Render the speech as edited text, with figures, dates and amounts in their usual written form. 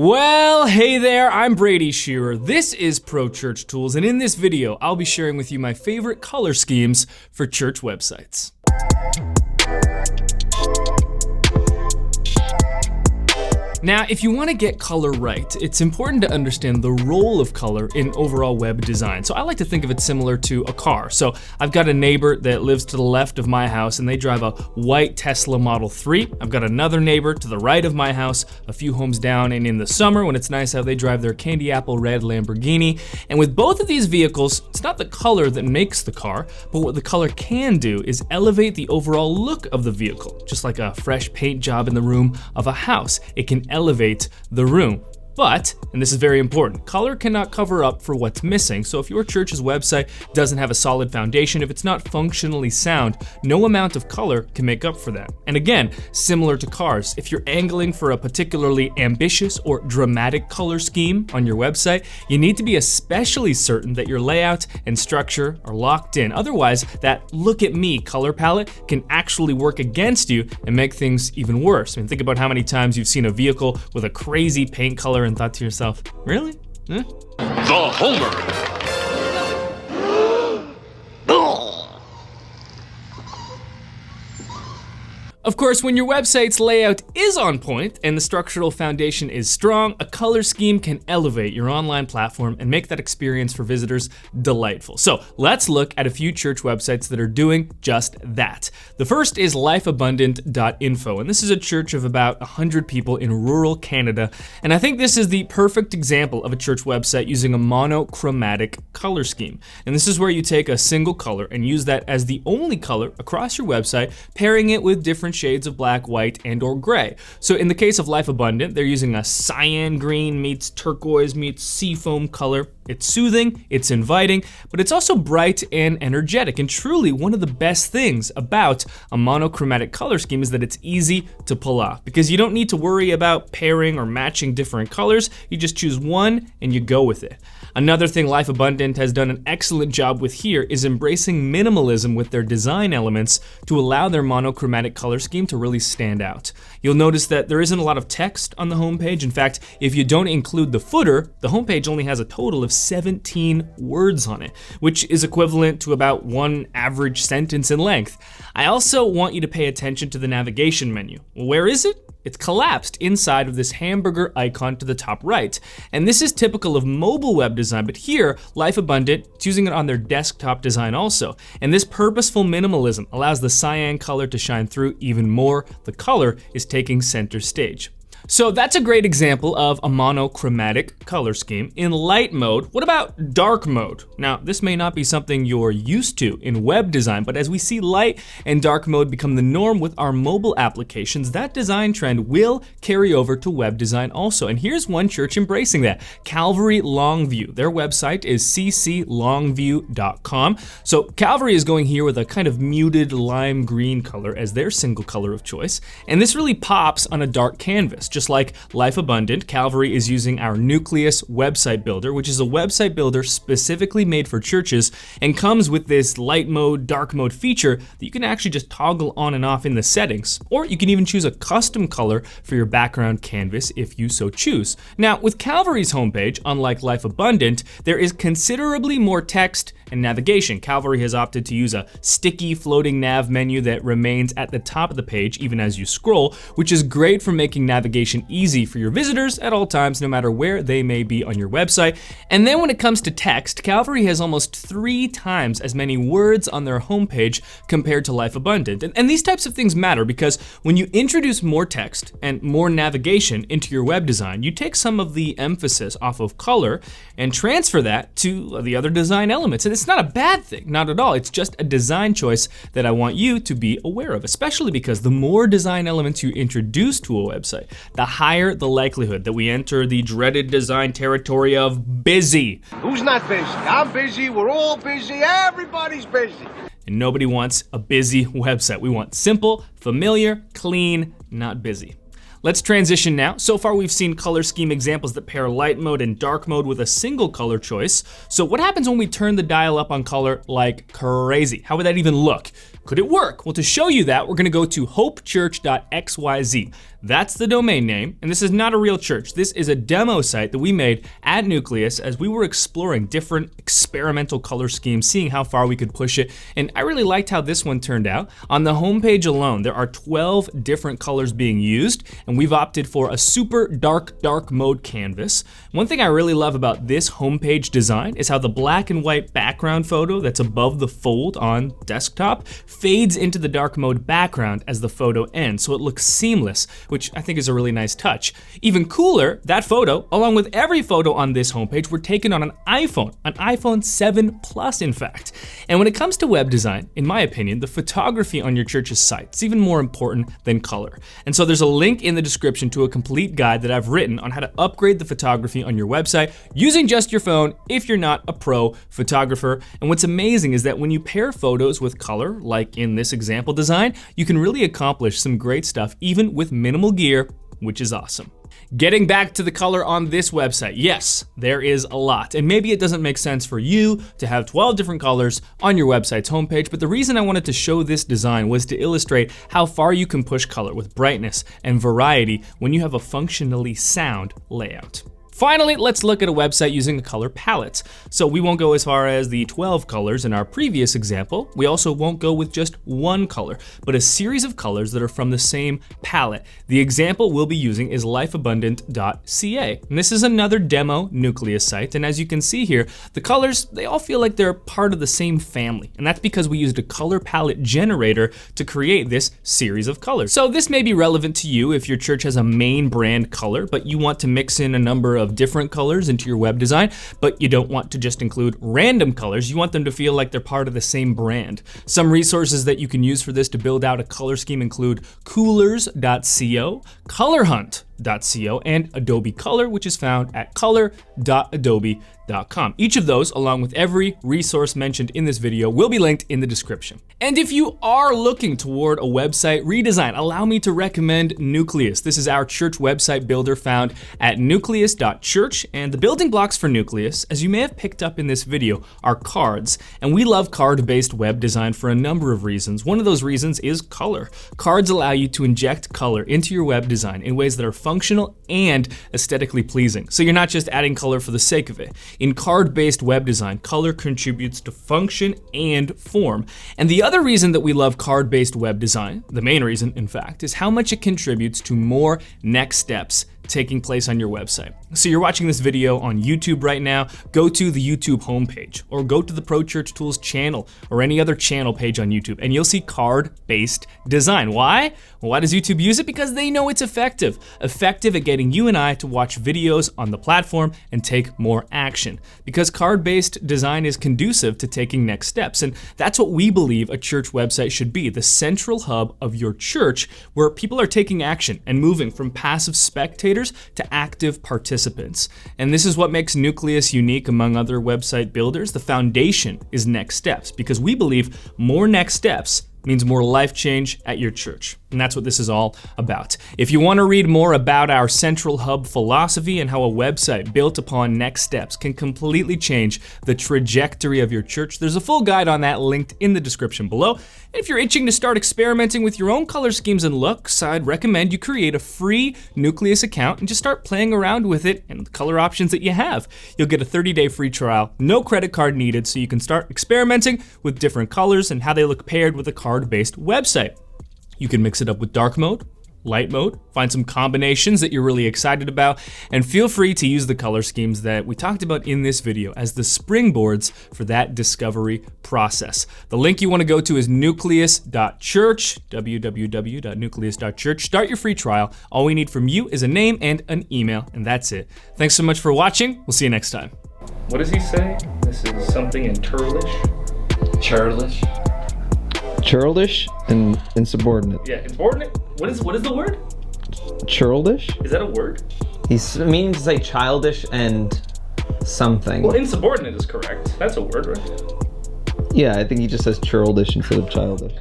Well, hey there, I'm Brady Shearer. This is Pro Church Tools, and in this video, I'll be sharing with you my favorite color schemes for church websites. Now, if you want to get color right, it's important to understand the role of color in overall web design. So I like to think of it similar to a car. So I've got a neighbor that lives to the left of my house and they drive a white Tesla Model 3. I've got another neighbor to the right of my house, a few homes down, and in the summer when it's nice out, they drive their candy apple red Lamborghini. And with both of these vehicles, it's not the color that makes the car, but what the color can do is elevate the overall look of the vehicle, just like a fresh paint job in the room of a house. It can elevate the room. But, and this is very important, color cannot cover up for what's missing. So if your church's website doesn't have a solid foundation, if it's not functionally sound, no amount of color can make up for that. And again, similar to cars, if you're angling for a particularly ambitious or dramatic color scheme on your website, you need to be especially certain that your layout and structure are locked in. Otherwise, that look at me color palette can actually work against you and make things even worse. I mean, think about how many times you've seen a vehicle with a crazy paint color and thought to yourself, really? Huh? The Homer. Of course, when your website's layout is on point and the structural foundation is strong, a color scheme can elevate your online platform and make that experience for visitors delightful. So let's look at a few church websites that are doing just that. The first is lifeabundant.info, and this is a church of about 100 people in rural Canada. And I think this is the perfect example of a church website using a monochromatic color scheme. And this is where you take a single color and use that as the only color across your website, pairing it with different shades of black, white, and or gray. So in the case of Life Abundant, they're using a cyan green meets turquoise meets seafoam color. It's soothing, it's inviting, but it's also bright and energetic. And truly, one of the best things about a monochromatic color scheme is that it's easy to pull off because you don't need to worry about pairing or matching different colors. You just choose one and you go with it. Another thing Life Abundant has done an excellent job with here is embracing minimalism with their design elements to allow their monochromatic color scheme to really stand out. You'll notice that there isn't a lot of text on the homepage. In fact, if you don't include the footer, the homepage only has a total of 17 words on it, which is equivalent to about one average sentence in length. I also want you to pay attention to the navigation menu. Well, where is it? It's collapsed inside of this hamburger icon to the top right. And this is typical of mobile web design, but here, Life Abundant is using it on their desktop design also. And this purposeful minimalism allows the cyan color to shine through even more. The color is taking center stage. So that's a great example of a monochromatic color scheme. In light mode, what about dark mode? Now, this may not be something you're used to in web design, but as we see light and dark mode become the norm with our mobile applications, that design trend will carry over to web design also. And here's one church embracing that, Calvary Longview. Their website is cclongview.com. So Calvary is going here with a kind of muted lime green color as their single color of choice. And this really pops on a dark canvas. Just like Life Abundant, Calvary is using our Nucleus website builder, which is a website builder specifically made for churches and comes with this light mode, dark mode feature that you can actually just toggle on and off in the settings. Or you can even choose a custom color for your background canvas if you so choose. Now, with Calvary's homepage, unlike Life Abundant, there is considerably more text and navigation. Calvary has opted to use a sticky floating nav menu that remains at the top of the page even as you scroll, which is great for making navigation easy for your visitors at all times, no matter where they may be on your website. And then when it comes to text, Calvary has almost 3 times as many words on their homepage compared to Life Abundant. And these types of things matter because when you introduce more text and more navigation into your web design, you take some of the emphasis off of color and transfer that to the other design elements. And it's not a bad thing, not at all. It's just a design choice that I want you to be aware of, especially because the more design elements you introduce to a website, the higher the likelihood that we enter the dreaded design territory of busy. Who's not busy? I'm busy, we're all busy, everybody's busy. And nobody wants a busy website. We want simple, familiar, clean, not busy. Let's transition now. So far we've seen color scheme examples that pair light mode and dark mode with a single color choice. So what happens when we turn the dial up on color like crazy? How would that even look? Could it work? Well, to show you that, we're gonna go to hopechurch.xyz. That's the domain name, and this is not a real church. This is a demo site that we made at Nucleus as we were exploring different experimental color schemes, seeing how far we could push it, and I really liked how this one turned out. On the homepage alone, there are 12 different colors being used, and we've opted for a super dark mode canvas. One thing I really love about this homepage design is how the black and white background photo that's above the fold on desktop fades into the dark mode background as the photo ends, so it looks seamless, which I think is a really nice touch. Even cooler, that photo, along with every photo on this homepage, were taken on an iPhone 7 Plus in fact. And when it comes to web design, in my opinion, the photography on your church's site is even more important than color. And so there's a link in the description to a complete guide that I've written on how to upgrade the photography on your website using just your phone if you're not a pro photographer. And what's amazing is that when you pair photos with color, like in this example design, you can really accomplish some great stuff even with minimal gear, which is awesome. Getting back to the color on this website, yes, there is a lot. And maybe it doesn't make sense for you to have 12 different colors on your website's homepage, but the reason I wanted to show this design was to illustrate how far you can push color with brightness and variety when you have a functionally sound layout. Finally, let's look at a website using a color palette. So we won't go as far as the 12 colors in our previous example. We also won't go with just one color, but a series of colors that are from the same palette. The example we'll be using is lifeabundant.ca. And this is another demo Nucleus site. And as you can see here, the colors, they all feel like they're part of the same family. And that's because we used a color palette generator to create this series of colors. So this may be relevant to you if your church has a main brand color, but you want to mix in a number of different colors into your web design, but you don't want to just include random colors. You want them to feel like they're part of the same brand. Some resources that you can use for this to build out a color scheme include coolers.co, colorhunt.co, and Adobe Color, which is found at color.adobe.com. Each of those, along with every resource mentioned in this video, will be linked in the description. And if you are looking toward a website redesign, allow me to recommend Nucleus. This is our church website builder found at nucleus.church, and the building blocks for Nucleus, as you may have picked up in this video, are cards. And we love card-based web design for a number of reasons. One of those reasons is color. Cards allow you to inject color into your web design in ways that are functional and aesthetically pleasing. So you're not just adding color for the sake of it. In card-based web design, color contributes to function and form. And the other reason that we love card-based web design, the main reason in fact, is how much it contributes to more next steps taking place on your website. So you're watching this video on YouTube right now, go to the YouTube homepage or go to the Pro Church Tools channel or any other channel page on YouTube and you'll see card-based design. Why? Well, why does YouTube use it? Because they know it's effective at getting you and I to watch videos on the platform and take more action. Because card-based design is conducive to taking next steps, and that's what we believe a church website should be, the central hub of your church where people are taking action and moving from passive spectators to active participants. And this is what makes Nucleus unique among other website builders. The foundation is next steps, because we believe more next steps means more life change at your church. And that's what this is all about. If you want to read more about our central hub philosophy and how a website built upon next steps can completely change the trajectory of your church, there's a full guide on that linked in the description below. And if you're itching to start experimenting with your own color schemes and looks, I'd recommend you create a free Nucleus account and just start playing around with it and the color options that you have. You'll get a 30-day free trial, no credit card needed, so you can start experimenting with different colors and how they look paired with a card-based website. You can mix it up with dark mode, light mode, find some combinations that you're really excited about, and feel free to use the color schemes that we talked about in this video as the springboards for that discovery process. The link you want to go to is nucleus.church, www.nucleus.church. Start your free trial. All we need from you is a name and an email, and that's it. Thanks so much for watching. We'll see you next time. What does he say? This is something in Turlish? Churlish? Churlish and insubordinate. Yeah, insubordinate? What is the word? Churlish? Is that a word? He's meaning to say childish and something. Well, insubordinate is correct. That's a word, right? Yeah, I think he just says churlish instead of childish.